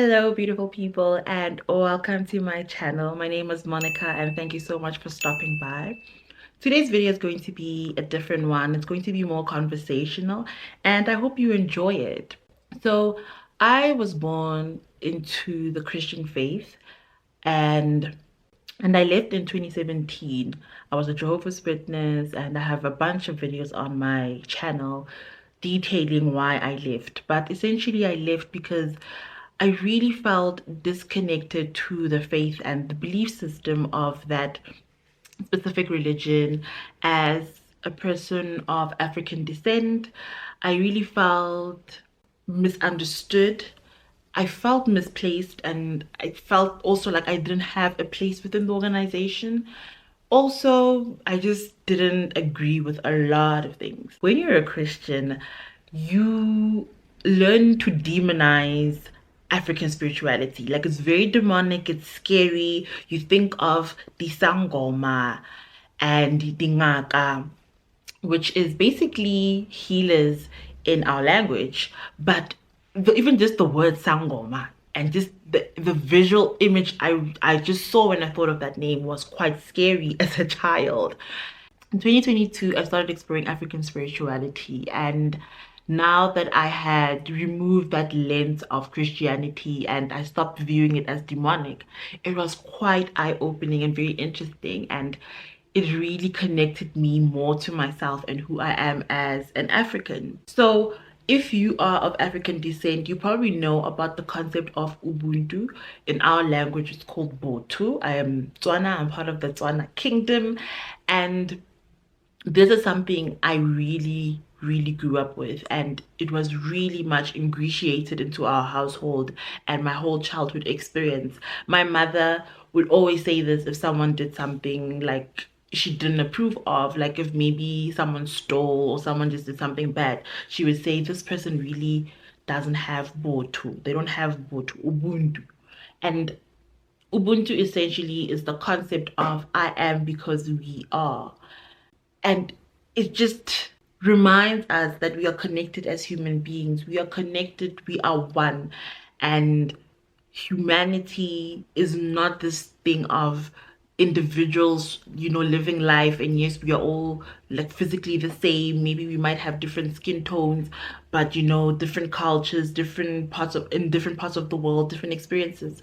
Hello, beautiful people, and welcome to my channel. My name is Monica, and thank you so much for stopping by. Today's video is going to be a different one. It's going to be more conversational, and I hope you enjoy it. So, I was born into the Christian faith, and I left in 2017. I was a Jehovah's Witness, and I have a bunch of videos on my channel detailing why I left. But essentially, I left because I really felt disconnected to the faith and the belief system of that specific religion. As a person of African descent, I really felt misunderstood. I felt misplaced, and I felt also like I didn't have a place within the organization. Also, I just didn't agree with a lot of things. When you're a Christian, you learn to demonize African spirituality. Like, it's very demonic, it's scary. You think of the Sangoma and the Ngaka, which is basically healers in our language. But even just the word Sangoma and just the visual image I just saw when I thought of that name was quite scary as a child. In 2022, I started exploring African spirituality, and now that I had removed that lens of Christianity and I stopped viewing it as demonic, it was quite eye-opening and very interesting, and it really connected me more to myself and who I am as an African. So if you are of African descent, you probably know about the concept of Ubuntu. In our language, it's called Botu. I am Tswana, I'm part of the Tswana kingdom, and this is something I really grew up with, and it was really much ingratiated into our household and my whole childhood experience. My mother would always say this if someone did something like she didn't approve of, like if maybe someone stole or someone just did something bad, she would say this person really doesn't have Botu. They don't have Botu, Ubuntu. And Ubuntu essentially is the concept of I am because we are. And it just reminds us that we are connected as human beings. We are connected, we are one. And humanity is not this thing of individuals, living life. And yes, we are all like physically the same. Maybe we might have different skin tones, but different cultures, in different parts of the world, different experiences.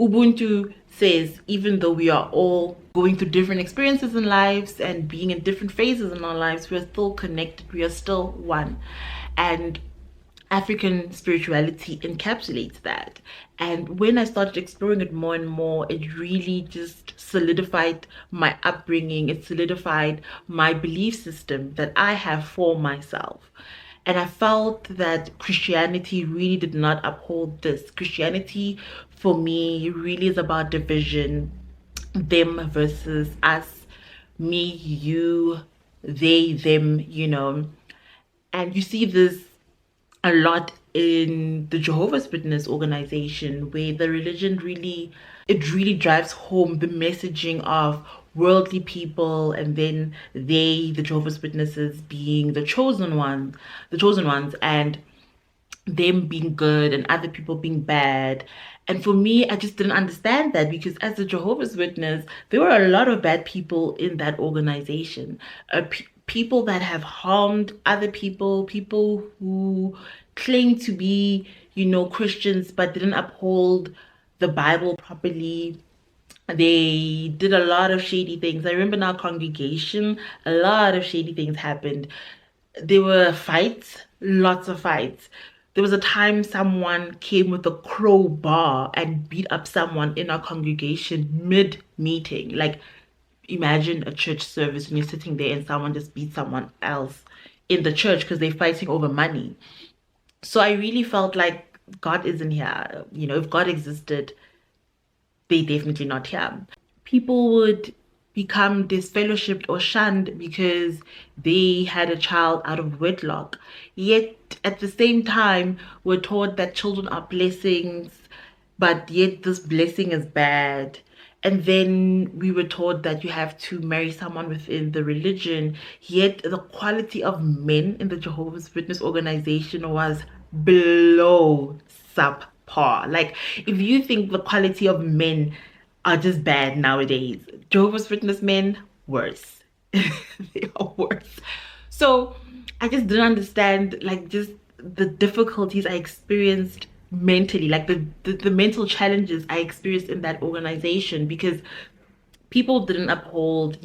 Ubuntu says even though we are all going through different experiences in lives and being in different phases in our lives, we are still connected, we are still one. And African spirituality encapsulates that. And when I started exploring it more and more, it really just solidified my upbringing. It solidified my belief system that I have for myself. And I felt that Christianity really did not uphold this. Christianity, for me, really is about division, them versus us, me, you, they, them. And you see this a lot in the Jehovah's Witness organization, where the religion really drives home the messaging of worldly people, and then they, the Jehovah's Witnesses, being the chosen ones, and them being good and other people being bad. And for me, I just didn't understand that, because as a Jehovah's Witness, there were a lot of bad people in that organization. People that have harmed other people, people who claim to be, Christians, but didn't uphold the Bible properly. They did a lot of shady things. I remember in our congregation, a lot of shady things happened. There were fights, lots of fights. There was a time someone came with a crowbar and beat up someone in our congregation mid-meeting. Like, imagine a church service and you're sitting there and someone just beats someone else in the church because they're fighting over money. So I really felt like God isn't here. If God existed, they definitely not here. People would become disfellowshipped or shunned because they had a child out of wedlock. Yet at the same time, we're taught that children are blessings, but yet this blessing is bad. And then we were taught that you have to marry someone within the religion, yet the quality of men in the Jehovah's Witness organization was below subpar. par. Like, if you think the quality of men are just bad nowadays, Jehovah's Witness men, worse. They are worse. So I just didn't understand, like, just the difficulties I experienced mentally, like the mental challenges I experienced in that organization, because people didn't uphold,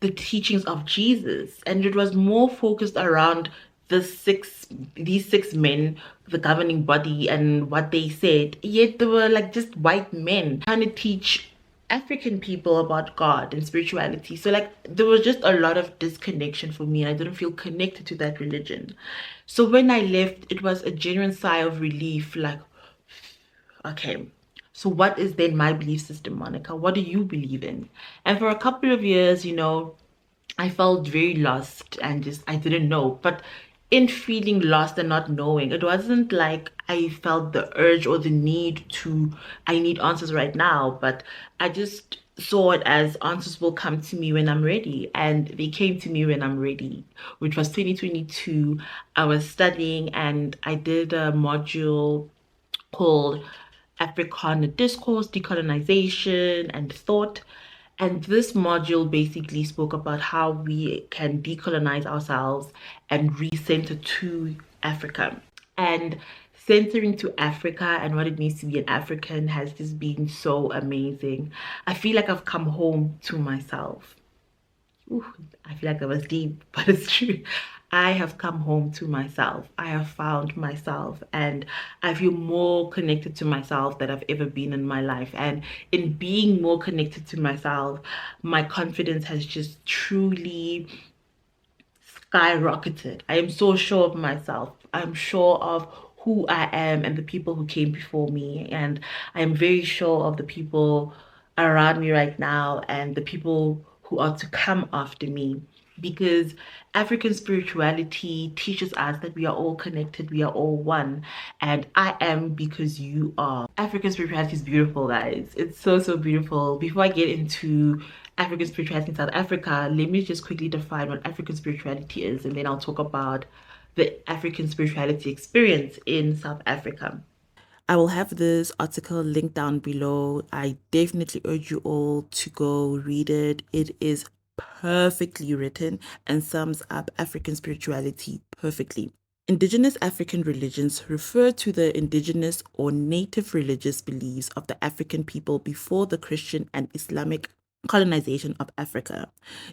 the teachings of Jesus, and it was more focused around these six men, the governing body, and what they said. Yet they were like just white men trying to teach African people about God and spirituality. So like there was just a lot of disconnection for me, and I didn't feel connected to that religion. So when I left, it was a genuine sigh of relief, like, okay, so what is then my belief system, Monica? What do you believe in? And for a couple of years, I felt very lost and just I didn't know. But in feeling lost and not knowing, it wasn't like I felt the urge or the need to, I need answers right now, but I just saw it as answers will come to me when I'm ready. And they came to me when I'm ready, which was 2022. I was studying and I did a module called Africana Discourse, Decolonization, and Thought. And this module basically spoke about how we can decolonize ourselves and recenter to Africa. And centering to Africa and what it means to be an African has just been so amazing. I feel like I've come home to myself. Ooh, I feel like I was deep, but it's true. I have come home to myself. I have found myself, and I feel more connected to myself than I've ever been in my life. And in being more connected to myself, my confidence has just truly skyrocketed. I am so sure of myself. I'm sure of who I am and the people who came before me. And I am very sure of the people around me right now and the people who are to come after me. Because African spirituality teaches us that we are all connected, we are all one, and I am because you are. African spirituality is beautiful, guys. It's so, so beautiful. Before I get into African spirituality in South Africa, let me just quickly define what African spirituality is, and then I'll talk about the African spirituality experience in South Africa. I will have this article linked down below. I definitely urge you all to go read it. It is perfectly written and sums up African spirituality perfectly. Indigenous African religions refer to the indigenous or native religious beliefs of the African people before the Christian and Islamic colonization of Africa.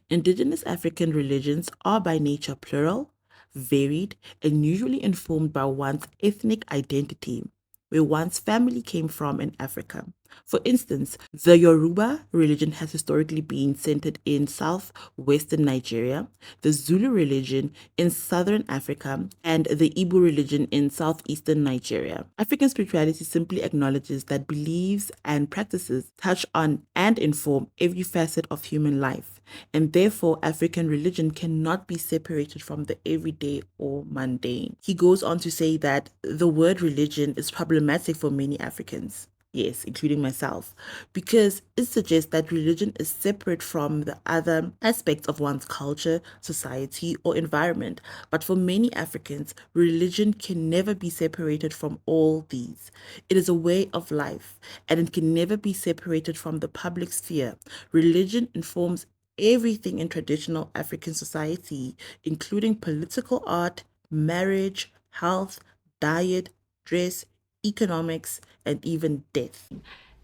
Indigenous African religions are by nature plural, varied, and usually informed by one's ethnic identity, where one's family came from in Africa. For instance, the Yoruba religion has historically been centered in southwestern Nigeria, the Zulu religion in southern Africa, and the Igbo religion in southeastern Nigeria. African spirituality simply acknowledges that beliefs and practices touch on and inform every facet of human life, and therefore African religion cannot be separated from the everyday or mundane. He goes on to say that the word religion is problematic for many Africans. Yes, including myself, because it suggests that religion is separate from the other aspects of one's culture, society, or environment. But for many Africans, religion can never be separated from all these. It is a way of life, and it can never be separated from the public sphere. Religion informs everything in traditional African society, including political art, marriage, health, diet, dress, economics, and even death.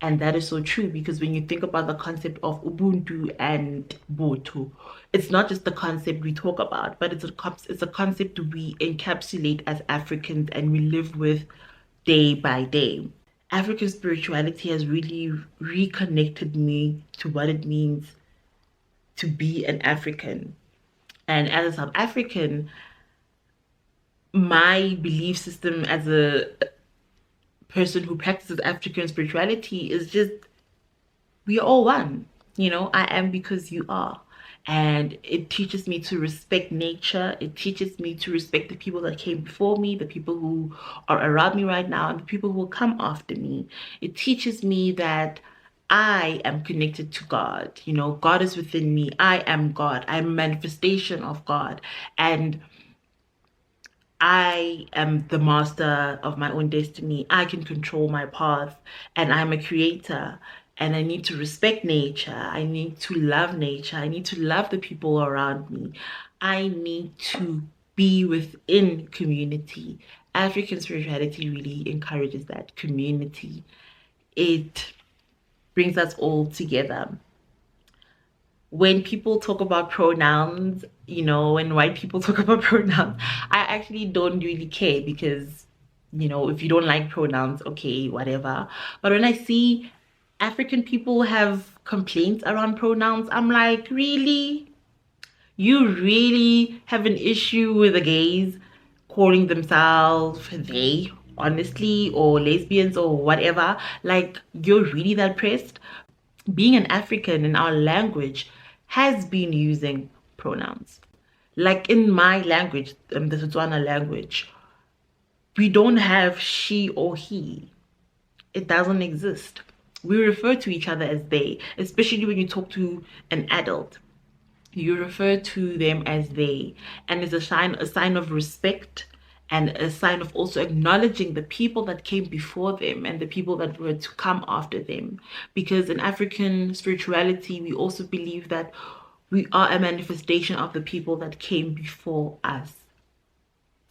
And that is so true, because when you think about the concept of Ubuntu and Ubuntu, it's not just the concept we talk about, but it's a concept we encapsulate as Africans and we live with day by day. African spirituality has really reconnected me to what it means to be an African. And as a South African, my belief system as a person who practices African spirituality is just, we are all one. I am because you are. And it teaches me to respect nature. It teaches me to respect the people that came before me, the people who are around me right now, and the people who will come after me. It teaches me that I am connected to God. God is within me. I am God. I'm a manifestation of God. And I am the master of my own destiny. I can control my path, and I'm a creator. And I need to respect nature. I need to love nature. I need to love the people around me. I need to be within community. African spirituality really encourages that community. It brings us all together. When people talk about pronouns, when white people talk about pronouns, I actually don't really care because, if you don't like pronouns, okay, whatever. But when I see African people have complaints around pronouns, I'm like, really? You really have an issue with the gays calling themselves they, honestly, or lesbians or whatever? Like, you're really that pressed? Being an African in our language has been using pronouns. Like in my language, the Setswana language, we don't have she or he. It doesn't exist. We refer to each other as they, especially when you talk to an adult. You refer to them as they, and it's a sign of respect, and a sign of also acknowledging the people that came before them and the people that were to come after them. Because in African spirituality, we also believe that we are a manifestation of the people that came before us.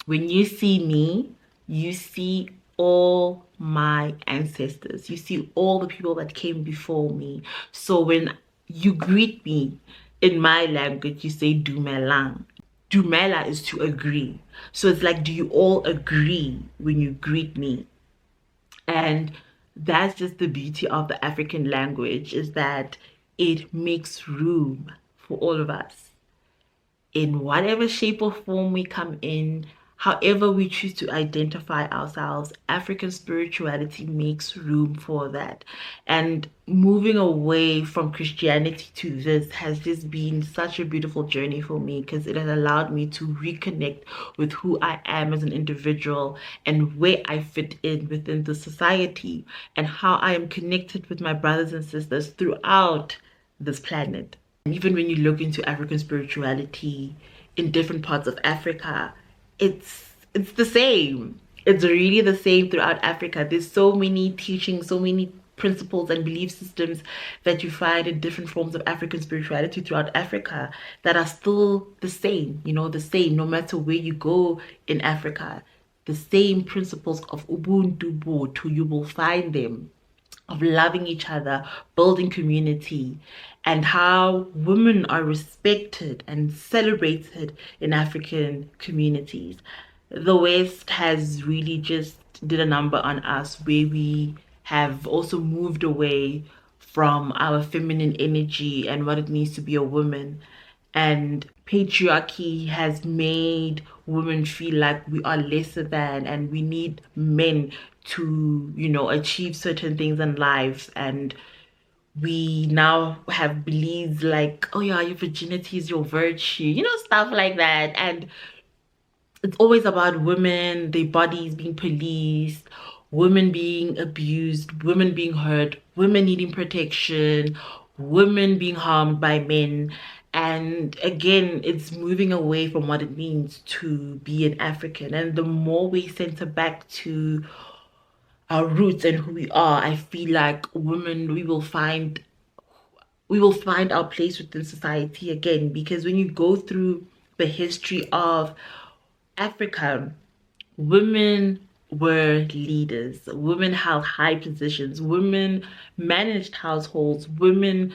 When you see me, you see all my ancestors. You see all the people that came before me. So when you greet me in my language, you say dumelang. Dumela is to agree. So it's like, do you all agree when you greet me? And that's just the beauty of the African language, is that it makes room for all of us in whatever shape or form we come in, however we choose to identify ourselves. African spirituality makes room for that. And moving away from Christianity to this has just been such a beautiful journey for me, because it has allowed me to reconnect with who I am as an individual and where I fit in within the society, and how I am connected with my brothers and sisters throughout this planet. Even when you look into African spirituality in different parts of Africa, it's the same. It's really the same throughout Africa. There's so many teachings, so many principles and belief systems that you find in different forms of African spirituality throughout Africa that are still the same, the same no matter where you go in Africa. The same principles of Ubuntu, you will find them, of loving each other, building community, and how women are respected and celebrated in African communities. The West has really just did a number on us, where we have also moved away from our feminine energy and what it means to be a woman. And patriarchy has made women feel like we are lesser than, and we need men to, achieve certain things in life. And we now have beliefs like, oh yeah, your virginity is your virtue, stuff like that. And it's always about women, their bodies being policed, women being abused, women being hurt, women needing protection, women being harmed by men. And again, it's moving away from what it means to be an African. And the more we center back to our roots and who we are, I feel like women, we will find our place within society again. Because when you go through the history of Africa, women were leaders, women held high positions, women managed households, women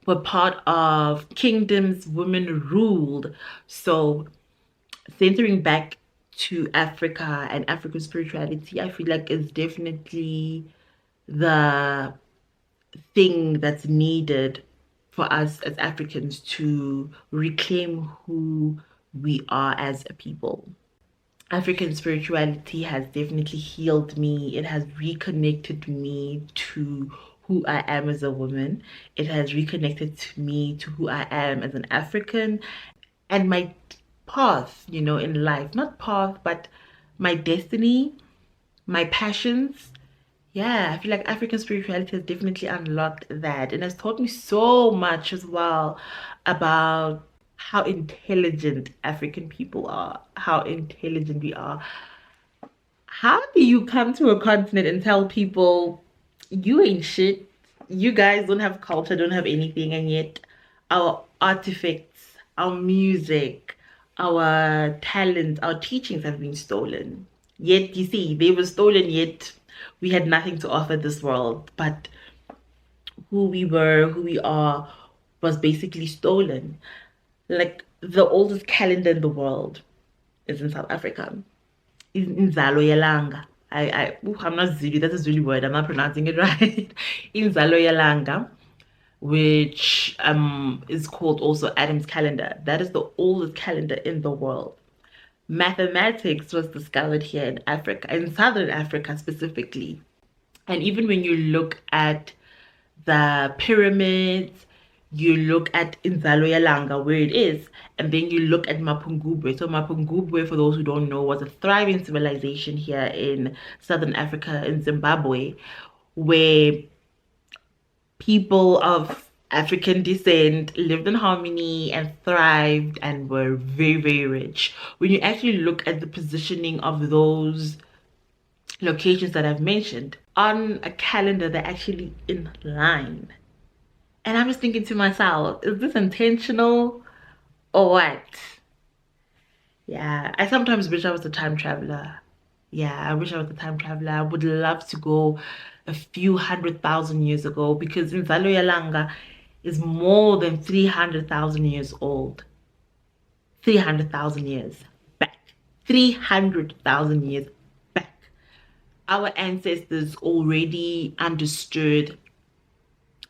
were part of kingdoms, women ruled. So centering back to Africa and African spirituality, I feel like it's definitely the thing that's needed for us as Africans to reclaim who we are as a people. African spirituality has definitely healed me. It has reconnected me to who I am as a woman. It has reconnected to me to who I am as an African, and my path, in life. Not path, but my destiny, my passions. Yeah, I feel like African spirituality has definitely unlocked that, and has taught me so much as well about how intelligent African people are, how intelligent we are. How do you come to a continent and tell people you ain't shit? You guys don't have culture, don't have anything, and yet our artifacts, our music, our talents, our teachings have been stolen. Yet, you see, they were stolen, yet we had nothing to offer this world. But who we were, who we are, was basically stolen. Like the oldest calendar in the world is in South Africa. Inzalo yelanga. I'm not Zulu, that's a Zulu word, I'm not pronouncing it right. Inzalo yelanga, which is called also Adam's calendar. That is the oldest calendar in the world. Mathematics was discovered here in Africa, in Southern Africa specifically. And even when you look at the pyramids, you look at Inzalo Yalanga, where it is, and then you look at Mapungubwe. So Mapungubwe, for those who don't know, was a thriving civilization here in Southern Africa, in Zimbabwe, where people of African descent lived in harmony and thrived and were very, very rich. When you actually look at the positioning of those locations that I've mentioned on a calendar, they're actually in line. And I'm just thinking to myself, is this intentional or what? Yeah, I sometimes wish I was a time traveler. Yeah, I wish I was a time traveler. I would love to go a few 100,000 years ago, because Nzalo Yalanga is more than 300,000 years old. 300,000 years back. 300,000 years back. Our ancestors already understood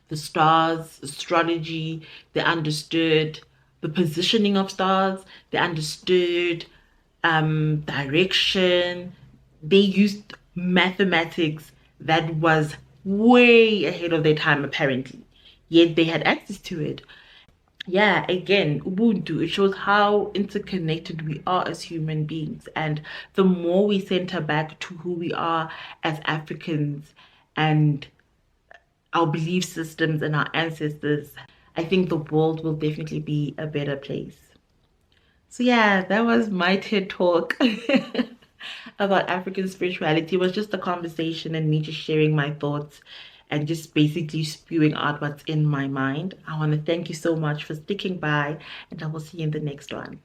the stars, astrology, they understood the positioning of stars, they understood direction. They used mathematics that was way ahead of their time, apparently. Yet they had access to it. Yeah, again, Ubuntu, it shows how interconnected we are as human beings. And the more we center back to who we are as Africans and our belief systems and our ancestors, I think the world will definitely be a better place. So yeah, that was my TED talk about African spirituality. It was just a conversation and me just sharing my thoughts and just basically spewing out what's in my mind. I want to thank you so much for sticking by, and I will see you in the next one.